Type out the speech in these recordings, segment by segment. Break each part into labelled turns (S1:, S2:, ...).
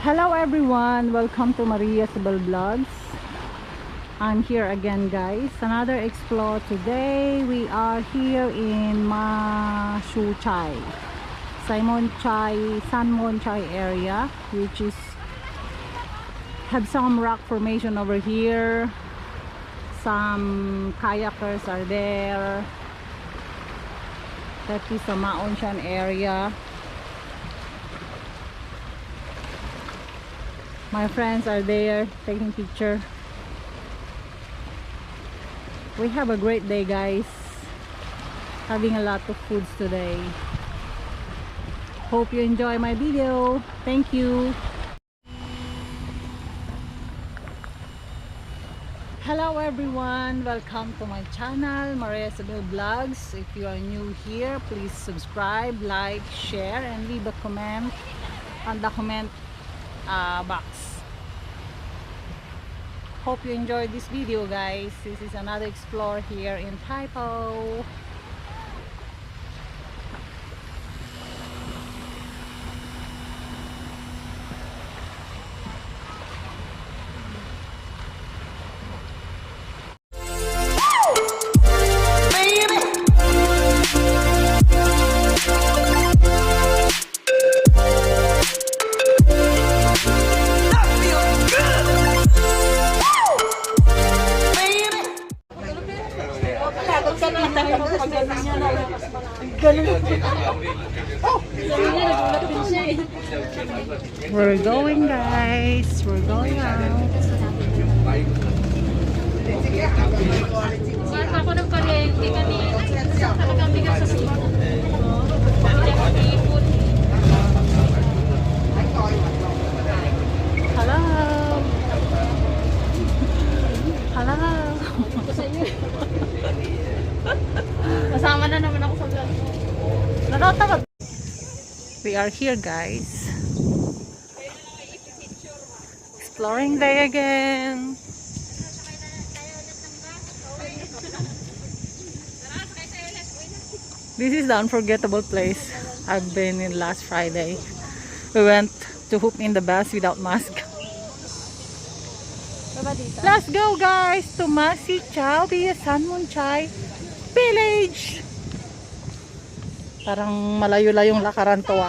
S1: Hello everyone, welcome to Maria Sibel Vlogs. I'm here again guys, another explore today. We are here in Ma Shu Chai, San Mon Chai area, which is have some rock formation over here. Some kayakers are there. That is the Ma On Shan area. My friends are there taking picture. We have a great day guys, having a lot of foods today. Hope you enjoy my video. Thank you. Hello everyone, welcome to my channel Maria Sibel Vlogs. If you are new here, please subscribe, like, share, and leave a comment on the comment box. Hope you enjoyed this video guys. This is another explore here in Tai Po. We're going guys, we're going out.
S2: Ako ng kuryente kanina. Talagang bigat sa sipon.
S1: Hello. Hello.
S2: Kasama na naman ako sa vlog.
S1: Nakatawa. We are here guys. Exploring day again. This is the unforgettable place I've been in last Friday. We went to Hoop in the Bass without mask. Let's go guys to Ma Si Chao via San Mon Chai Village. Parang malayo-layong lakaran to ah.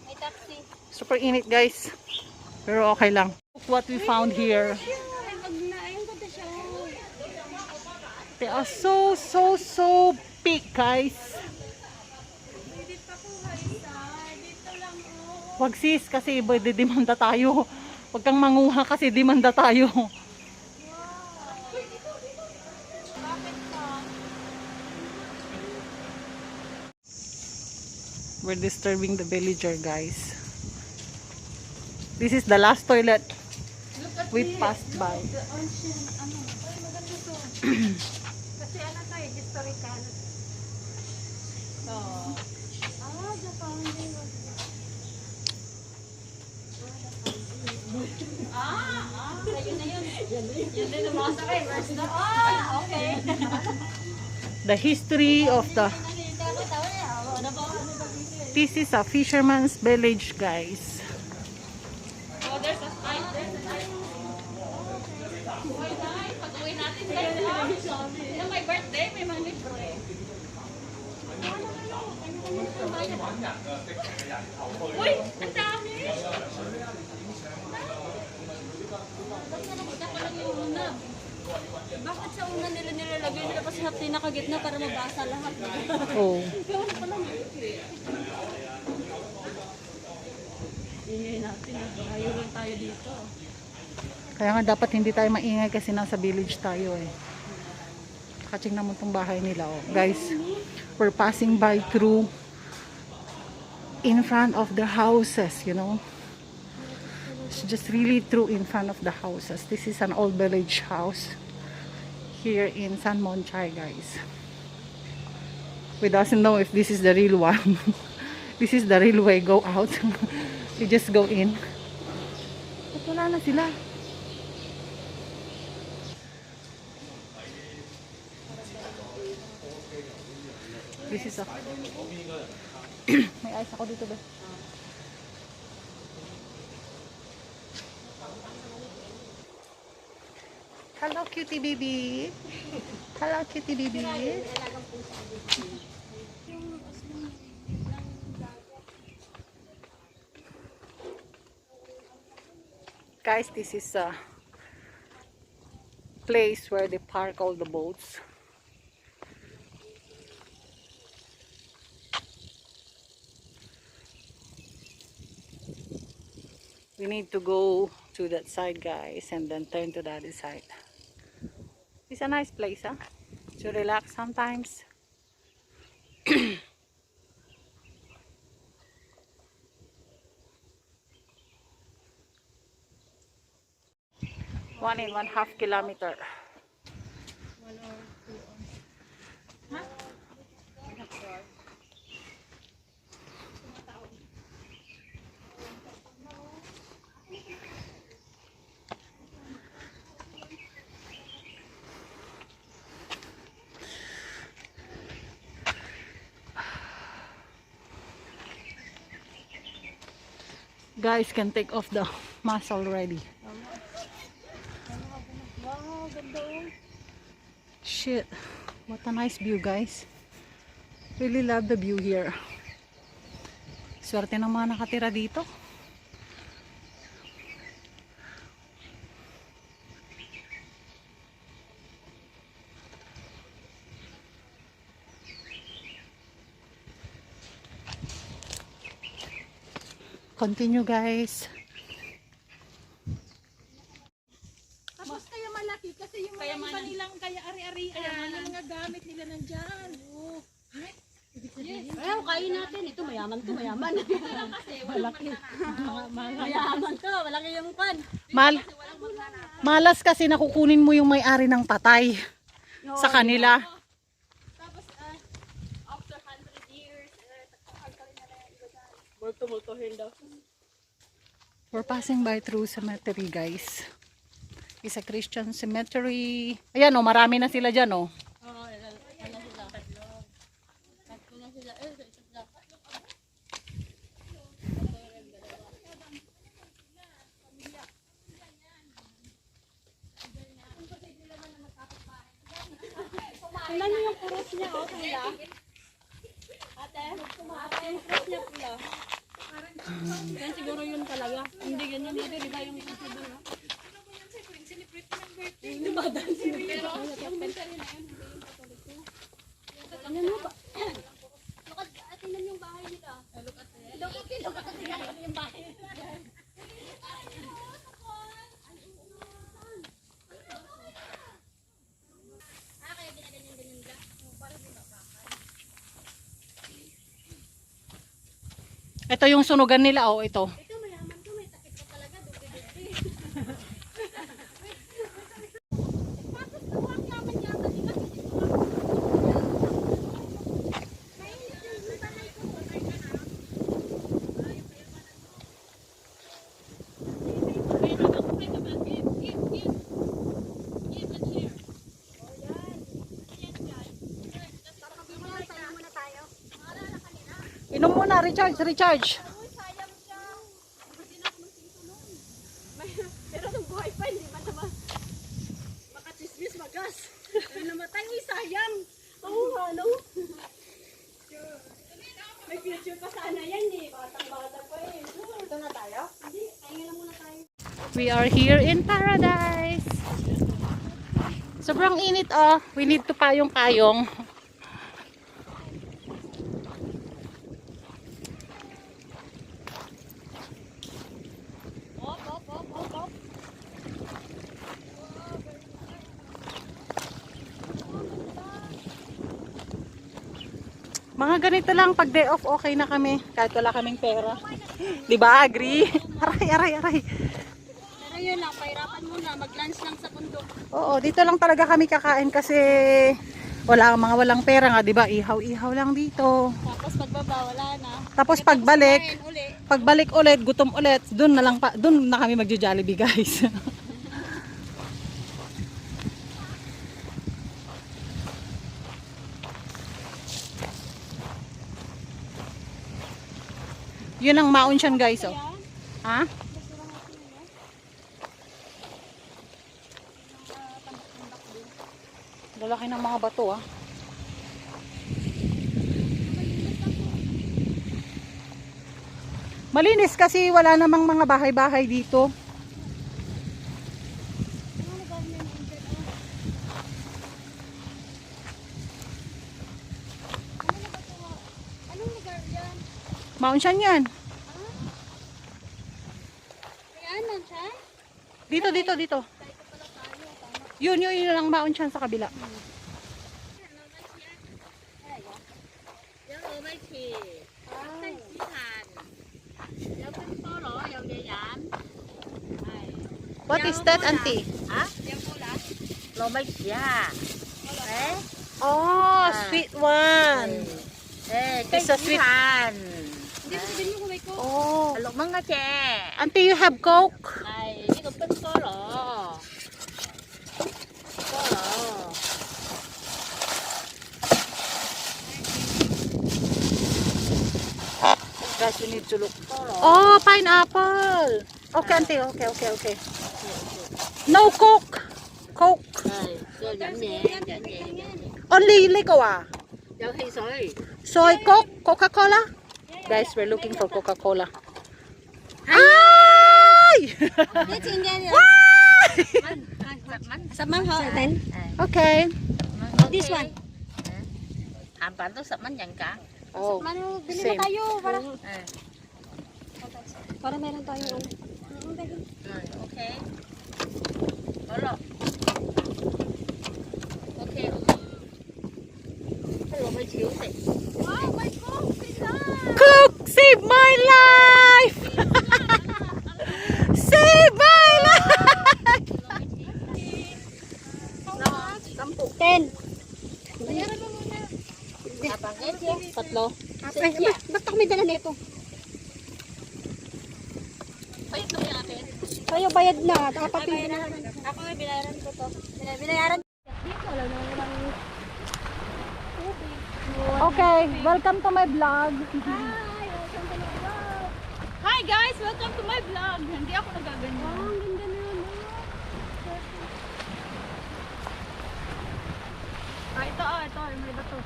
S2: May taxi.
S1: Super init guys. Pero okay lang. Look what we found here. They are so big guys. Wag sis kasi demanda tayo. Wag kang manguha kasi demanda tayo. We're disturbing the villager guys. This is the last toilet we passed by.
S2: Kasi ano tayo, historical. The founding of... Ayun na yun. Yun din ang mga sakay. Verse na. Okay.
S1: The history of the... This is a fisherman's village guys.
S2: Oh, there's a sign. Pag-uwi natin na may birthday, may mga libre. Uy, ang dami! Bakit sa una nila nilalagay nila kasi hati nakagitna para mabasa lahat?
S1: Oh.
S2: Gawin pa lang. Ingay natin. Ayaw lang tayo dito.
S1: Kaya nga dapat hindi tayo maingay kasi nasa village tayo eh. Kaching naman tong bahay nila oh. Guys, we're passing by through in front of the houses, you know. It's just really through in front of the houses. This is an old village house here in San Mon Chai guys. We doesn't know if this is the real one. This is the real way go out. You just go in. At wala na sila. This is a... May ice ako dito ba? Hello, cutie baby. Hello, cutie baby. Guys, this is a place where they park all the boats. We need to go to that side, guys, and then turn to the other side. It's a nice place, huh? To relax sometimes. 1.5 kilometer. Guys can take off the mask already.
S2: Wow, ganda oh.
S1: Shit, what a nice view, guys. Really love the view here. Swerte ng mga nakatira dito. Continue, guys.
S3: Tapos kaya malaki kasi yung mga iba nilang kaya ari-arian, yung mga gamit nila nandyan. Oh.
S2: Ayaw, kain natin. Ito, mayaman to, mayaman. Malaki. Mayaman to, malaki yung pan.
S1: Malas kasi nakukunin mo yung may-ari ng patay sa kanila.
S2: Tapos, after 100 years, multo-multohin daw.
S1: We're passing by through cemetery, guys. It's a Christian cemetery. Ayan oh, marami na sila dyan oh.
S2: Oo, ano sila? Tatlo na sila. Isa sila. Tingnan niyo yung kurus niya, oh, kuya. Ate, yung kurus niya, kuya. Yan siguro yun talaga. Hindi ganyan dito, di ba yung kurus niya doon, no? Hindi ba dance mo? Pero yung mentary na yun, hindi yung katoliko. Ano mo ba? Tingnan yung bahay nila. Look at yung bahay nila. Kaya ginaganyan-ganyan ka? Para di mabakan.
S1: Ito yung sunugan nila oh, ito.
S2: Ito mayaman to, may takip pa talaga. Dubi-dubi. Tapos tuwang yaman-yaman nila.
S1: Inom muna, recharge.
S2: Pero nung buhay pa, hindi man naman makachismis magas. Ay namatay, uy, sayang. Oo nga, no? May future pa sana yan eh. Batang-bata pa eh. Ito na tayo? Hindi, kaya lang muna tayo.
S1: We are here in paradise. Sobrang init oh. We need to payong-payong. Mga ganito lang pag day off okay na kami kahit wala kaming pera. 'Di ba? Agree? Aray.
S2: Pero yun lang, pahirapan muna. Mag-lunch lang sa bundok.
S1: Oo, dito lang talaga kami kakain kasi walang pera nga, 'di ba? Ihaw lang dito.
S2: Tapos pagbaba, wala na.
S1: Tapos pagbalik ulit, gutom ulit, doon na kami magjo-Jollibee, guys. Yun ang maon siyan guys, oh. Ha? Lalaki ng mga bato, ah. Malinis kasi wala namang mga bahay-bahay dito.
S2: Anong lugar yan?
S1: Maon siyan yan.
S2: Ayan, nandiyan?
S1: Dito, dito, dito. Yun lang maon siyan sa kabila.
S4: 有糯米糍，西子藤，有冰菠蘿，有椰飲，係
S1: What is that, auntie?
S4: 啊？有冇啦？糯米糍啊，誒
S1: Oh, sweet one.
S4: 誒，
S1: It's a sweet.
S4: 藤，
S2: Hindi, sabihin mo kumay ko.
S1: Oh.
S4: 6蚊一隻，
S1: Auntie, you have Coke?
S4: 係呢個冰菠蘿，菠蘿，
S1: Guys, we need to look.
S4: 菠蘿，
S1: Oh, pineapple. Okay, auntie. Okay. No Coke. Coke.
S4: 係要飲嘢，飲嘢，
S1: Only liquor, ah.
S4: 有汽水，
S1: Soy Coke, Coca-Cola. Guys, we're looking for Coca-Cola. Ay!
S2: Yes, hindi yan.
S4: 10蚊，
S2: Sa mang ho, then?
S1: Okay.
S2: This one.
S4: 鹹飯都10蚊人價，
S1: Oh,
S2: Mano, bili
S1: same.
S2: na tayo para
S4: 誒，
S2: para meron tayong
S4: OK，好咯。OK，糯米糍好食。
S1: Coke, save my life! Save my life!
S2: 10.
S4: Abang aja.
S1: Tatlo.
S2: Ay, ba't ako may dala nito?
S4: Ay, ito yung akin.
S2: Kayo bayad na. Apat yung binayaran.
S4: Ako may binayaran ko to.
S2: Binayaran. Dito, wala na naman tubig.
S1: Okay, welcome to my vlog.
S2: Hi, welcome to my vlog.
S3: Hi guys, welcome to my vlog. Hindi ako nagaganyan.
S2: Ang ganda na yun.
S3: Ito, may bato.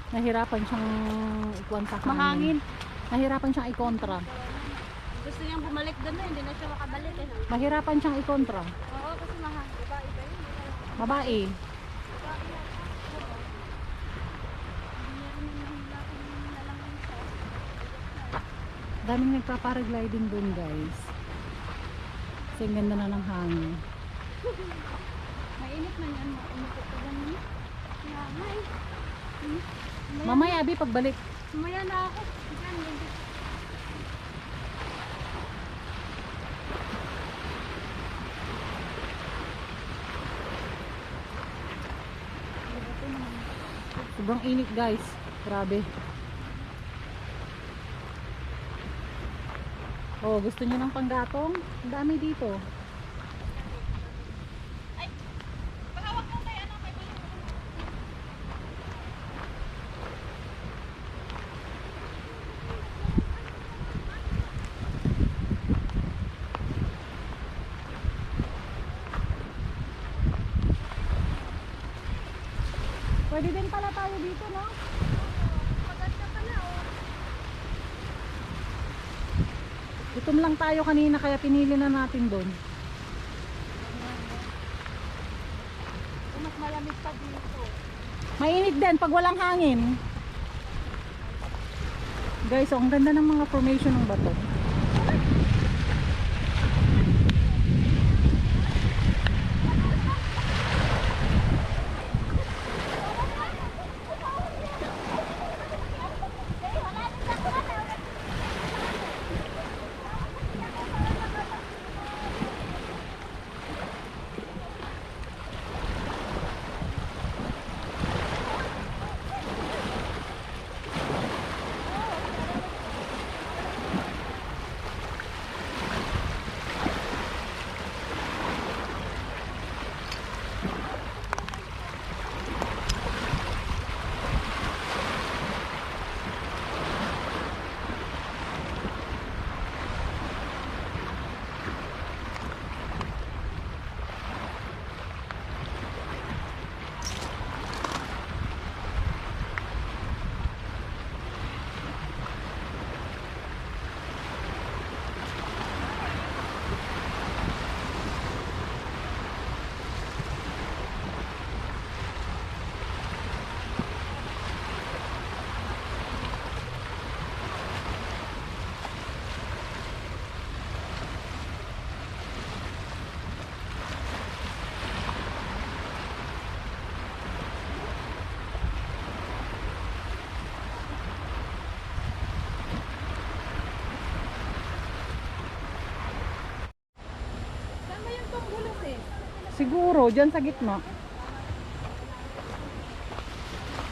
S1: Nahirapan siyang ikuan sa hangin.
S3: Mahangin.
S1: Nahirapan siyang ikontra.
S2: Gusto niyang bumalik doon na, hindi na siya makabalik. Eh.
S1: Mahirapan siyang ikontra.
S2: Oo, kasi mahal. Diba, iba yun.
S1: Babae. Daming nagpa-paragliding doon, guys. Kasi ang ganda na ng hangin.
S2: Mainit man yan. Umikot ka ganun. Mamay.
S1: Mamaya, Abi, pagbalik.
S2: Sumaya na ako. Diyan, hindi.
S1: Sobrang init, guys. Grabe. Oh, gusto niyo ng panggatong? Ang dami dito. Pwede din pala tayo dito, no?
S2: Maganda pala, oh.
S1: Gutom lang tayo kanina kaya pinili na natin doon.
S2: Mas malamig pa dito.
S1: Mainit din pag walang hangin. Guys, oh, ang ganda ng mga formation ng bato. Siguro, dyan sa gitna.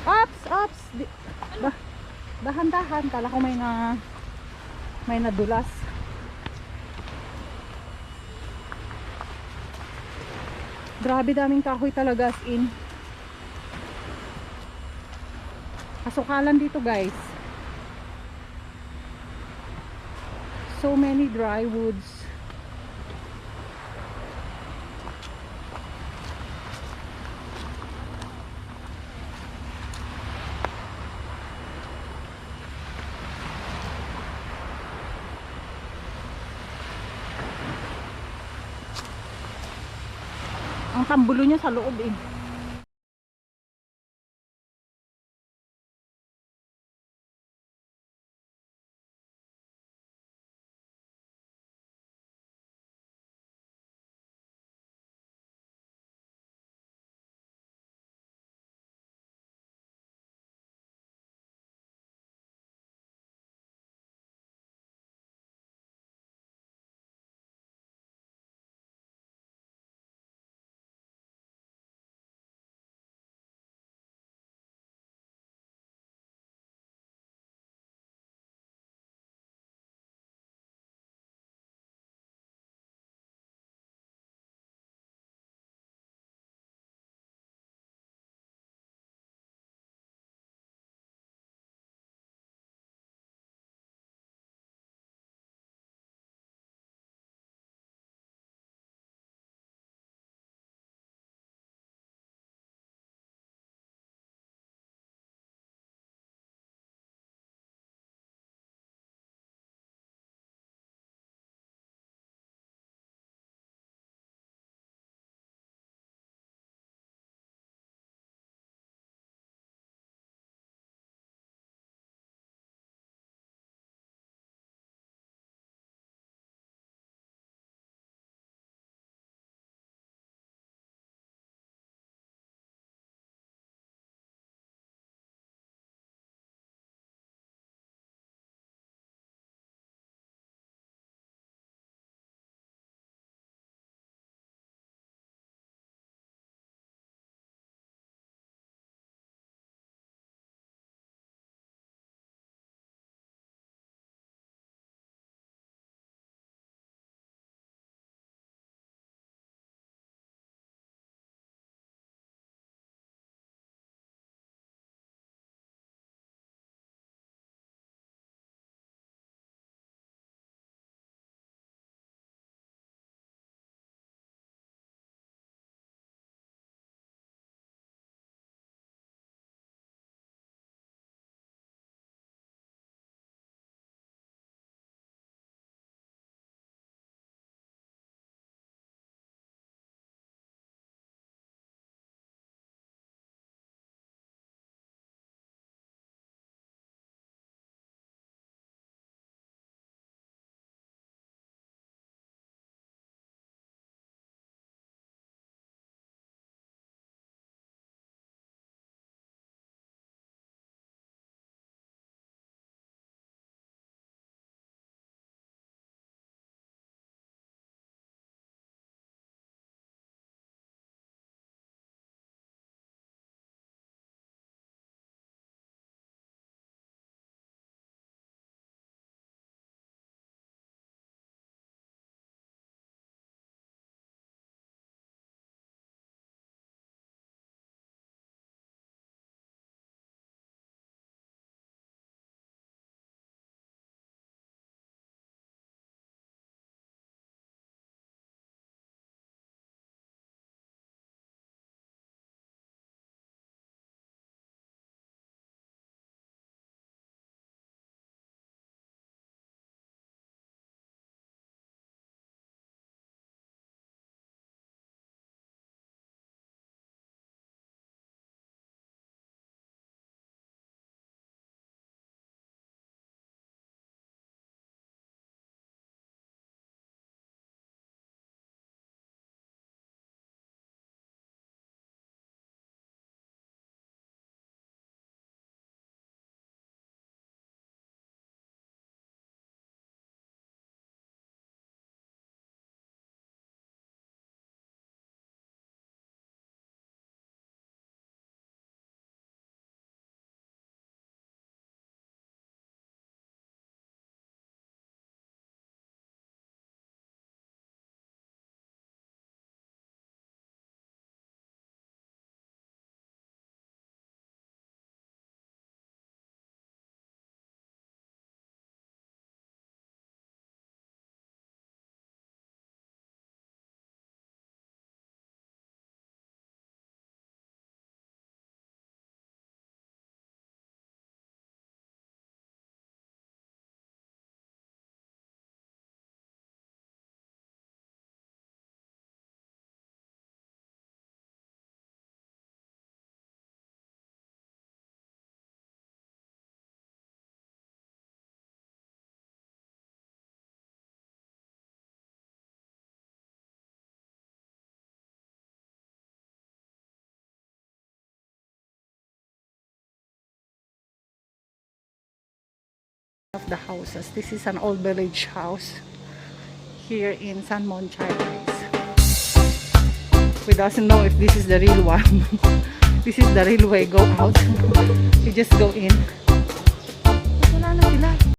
S1: Ops! Ops! Dahan-dahan. Kala ko may nadulas. Grabe daming kahoy talaga as in. Kasukalan dito guys. So many dry woods. Ang tambulo niya sa loob eh. of the houses. This is an old village house here in San Monchay, guys. We doesn't know if this is the real one. This is the real way. Go out. You just go in. Wala na sila.